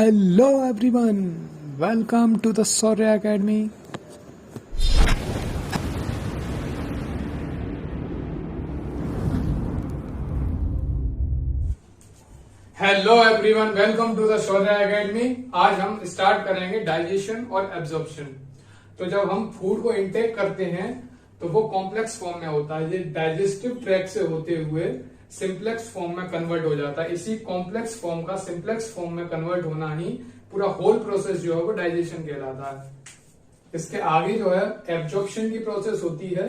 Hello everyone, welcome to the Saurya Academy. Hello everyone, welcome to the Shaurya academy. आज हम start करेंगे digestion और absorption. तो जब हम फूड को इंटेक करते हैं तो वो कॉम्प्लेक्स फॉर्म में होता है, ये डाइजेस्टिव ट्रैक्ट से होते हुए सिंप्लेक्स फॉर्म में कन्वर्ट हो जाता है। इसी कॉम्प्लेक्स फॉर्म का सिंप्लेक्स फॉर्म में कन्वर्ट होना ही पूरा होल प्रोसेस जो है वो डाइजेशन कहलाता है। इसके आगे जो है एब्जॉर्प्शन की प्रोसेस होती है।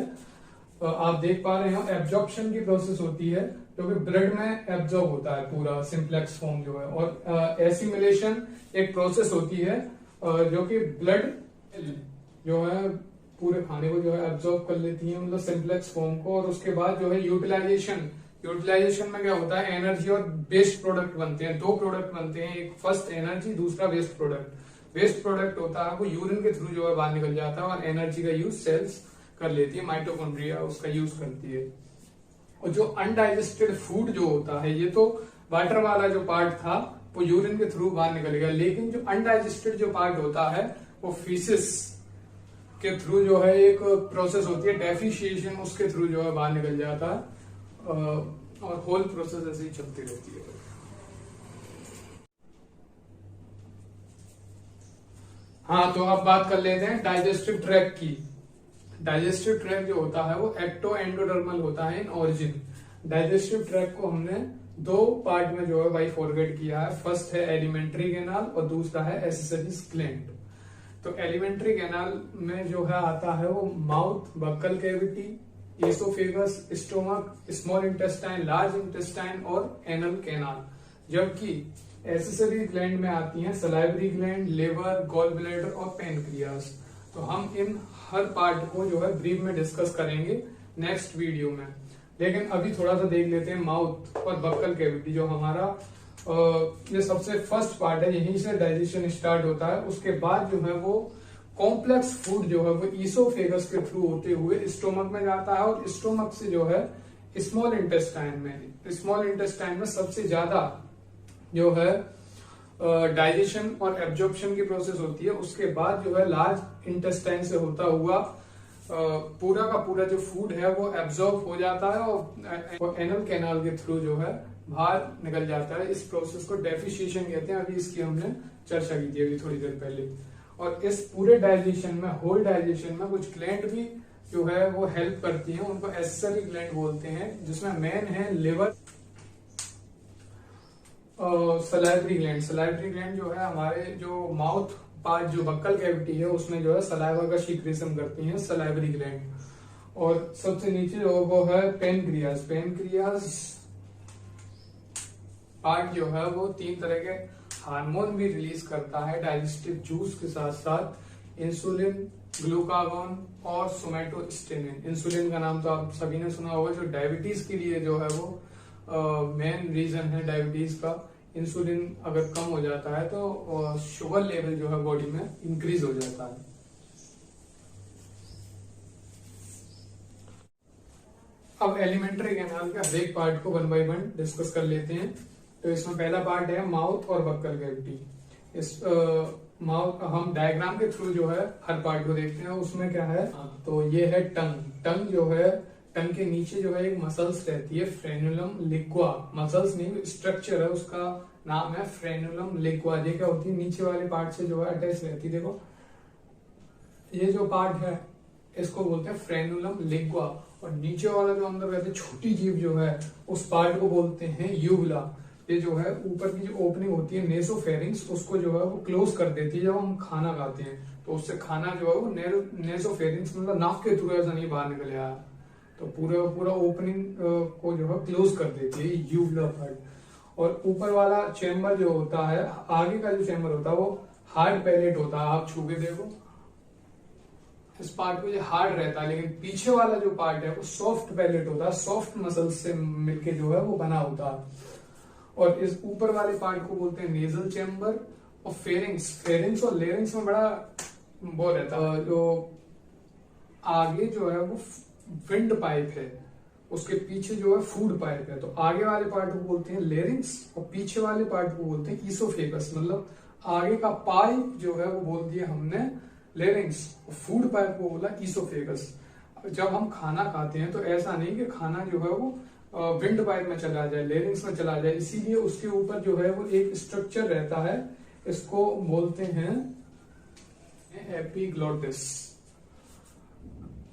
आप देख पा रहे हो एब्जॉर्प्शन की प्रोसेस होती है जो कि ब्लड में एब्जॉर्ब होता है पूरा सिंप्लेक्स फॉर्म जो है, और एसिमिलेशन एक प्रोसेस होती है जो कि ब्लड जो है पूरे खाने को जो है एब्जॉर्ब कर लेती है, मतलब सिंप्लेक्स फॉर्म को। और उसके बाद जो है यूटिलाइजेशन में क्या होता है, एनर्जी और वेस्ट प्रोडक्ट बनते हैं। दो प्रोडक्ट बनते हैं, एक फर्स्ट एनर्जी, दूसरा वेस्ट प्रोडक्ट। वेस्ट प्रोडक्ट होता है वो यूरिन के थ्रू जो है बाहर निकल जाता है, और एनर्जी का यूज सेल्स कर लेती है, माइटोकॉन्ड्रिया उसका यूज करती है। और जो अनडाइजेस्टेड फूड जो होता है, ये तो वाटर वाला जो पार्ट था वो यूरिन के थ्रू बाहर निकल गया, लेकिन जो अनडाइजेस्टेड जो पार्ट होता है वो फीसिस के थ्रू जो है एक प्रोसेस होती है डेफिशिएशन, उसके थ्रू जो है बाहर निकल जाता है, और होल प्रोसेस ऐसे ही चलती रहती है। हाँ, तो अब बात कर लेते हैं डाइजेस्टिव ट्रैक्ट की। डाइजेस्टिव ट्रैक्ट जो होता है वो एक्टो एंडोडर्मल होता है इन ओरिजिन। डाइजेस्टिव ट्रैक्ट को हमने दो पार्ट में जो है बाइफॉर्केट किया है। फर्स्ट है एलिमेंट्री कैनाल और दूसरा है एसेसरीज ग्लैंड। तो एलिमेंट्री कैनाल में जो है आता है वो mouth, buccal cavity, oesophagus, stomach, small intestine, large intestine और एनल कैनाल। जबकि एसेसरी ग्लैंड में आती हैं salivary gland, liver, gall bladder और पेनक्रियास। तो हम इन हर पार्ट को जो है ब्रीफ में डिस्कस करेंगे नेक्स्ट वीडियो में। लेकिन अभी थोड़ा सा देख लेते हैं माउथ और बक्कल कैविटी, जो हमारा ये सबसे फर्स्ट पार्ट है, यहीं से डाइजेशन स्टार्ट होता है। उसके बाद जो है वो कॉम्प्लेक्स फूड जो है वो ईसोफेगस के थ्रू होते हुए स्टोमक में जाता है, और स्टोमक से जो है स्मॉल इंटेस्टाइन में सबसे ज्यादा जो है डाइजेशन और एब्जॉर्प्शन की प्रोसेस होती है। उसके बाद जो है लार्ज इंटेस्टाइन से होता हुआ पूरा का पूरा जो फूड है वो एब्जॉर्ब हो जाता है, और एनल कैनाल के थ्रू जो है बाहर निकल जाता है। इस प्रोसेस को डेफिशिएशन कहते हैं। अभी इसकी हमने चर्चा की थी अभी थोड़ी देर पहले। और इस पूरे डाइजेशन में, होल डाइजेशन में कुछ ग्लैंड भी जो है वो हेल्प करती है, उनको एसेसरी ग्लैंड बोलते हैं, जिसमें मेन है लिवर, सलाइवरी ग्लैंड जो है हमारे जो माउथ पार्ट, जो बक्कल कैविटी है उसमें जो है सलाइवा का सीक्रेशन करती है सलाइवरी ग्लैंड। और सबसे नीचे जो वो है पेनक्रियास पार्ट जो है वो 3 तरह के हार्मोन भी रिलीज करता है डाइजेस्टिव जूस के साथ साथ, इंसुलिन, ग्लूकागॉन और सोमैटोस्टेनिन। इंसुलिन का नाम तो आप सभी ने सुना होगा, जो डायबिटीज के लिए जो है वो मेन रीजन है डायबिटीज का। इंसुलिन अगर कम हो जाता है तो शुगर लेवल जो है बॉडी में इंक्रीज हो जाता है। अब एलिमेंट्री कैनाल के हर एक पार्ट को 1 बाय 1 डिस्कस कर लेते हैं। तो इसमें पहला पार्ट है माउथ और बक्कल कैविटी। इस माउथ हम डायग्राम के थ्रू जो है हर पार्ट को देखते हैं। उसमें क्या है, तो ये है टंग जो है, टंग के नीचे जो है एक मसल्स रहती है, फ्रेनुलम लिक्वा। मसल्स नहीं, स्ट्रक्चर है, उसका नाम है फ्रेनुलम लिक्वा। ये क्या होती है, नीचे वाले पार्ट से जो है अटैच रहती है। देखो ये जो पार्ट है इसको बोलते हैं फ्रेनुलम लिक्वा, और नीचे वाला जो अंदर रहती है छोटी जीभ जो है उस पार्ट को बोलते हैं यूबुला। ये जो है ऊपर की जो ओपनिंग होती है नेसोफेरिंग्स, उसको जो है वो क्लोज कर देती है जब हम खाना खाते हैं, तो उससे खाना जो है वो नेसोफेरिंग्स मतलब नाक के थ्रू ऐसा नहीं बाहर निकल आया, तो पूरा ओपनिंग को जो है क्लोज कर देती है यूबुला पार्ट। और ऊपर वाला चेम्बर जो होता है, आगे का जो चेम्बर होता है वो हार्ड पैलेट होता है। आप छू के देखो इस पार्ट को, ये हार्ड रहता है, लेकिन पीछे वाला जो पार्ट है वो सॉफ्ट पैलेट होता है, सॉफ्ट मसल्स से मिलके जो है वो बना होता है। और इस ऊपर वाले पार्ट को बोलते हैं नेजल चेम्बर। और फेरिंग्स और लेरिंग्स में बड़ा वो रहता है। जो आगे जो है वो विंड पाइप है, उसके पीछे जो है फूड पाइप है। तो आगे वाले पार्ट को बोलते हैं लेरिंग्स और पीछे वाले पार्ट को बोलते हैं ईसोफेगस, मतलब आगे का पाइप जो है वो बोल दिया हमने लेरिंग्स, फूड पाइप को बोला ईसोफेगस। जब हम खाना खाते हैं तो ऐसा नहीं कि खाना जो है वो विंड पाइप में चला जाए, लेरिंग्स में चला जाए, इसीलिए उसके ऊपर जो है वो एक स्ट्रक्चर रहता है, इसको बोलते हैं एपिग्लोटिस।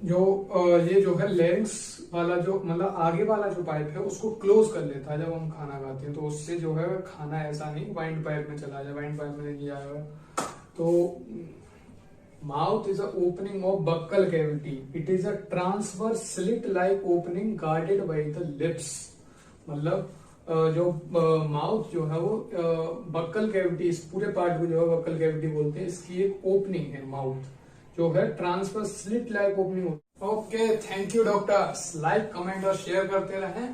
जो ये जो है लेरिंग्स वाला जो मतलब आगे वाला जो पाइप है उसको क्लोज कर लेता है जब हम खाना खाते हैं, तो उससे जो है खाना ऐसा नहीं वाइंड पाइप में चला जाए, वाइंड पाइप में नहीं जाएगा। तो mouth is a opening of buccal cavity, it is a transverse slit like opening guarded by the lips. मतलब जो माउथ जो है वो बक्कल कैविटी, इस पूरे पार्ट को जो है बक्कल कैविटी बोलते हैं, इसकी एक ओपनिंग है माउथ जो है transverse slit like opening. Okay, thank you doctors. Like comment और शेयर करते रहें।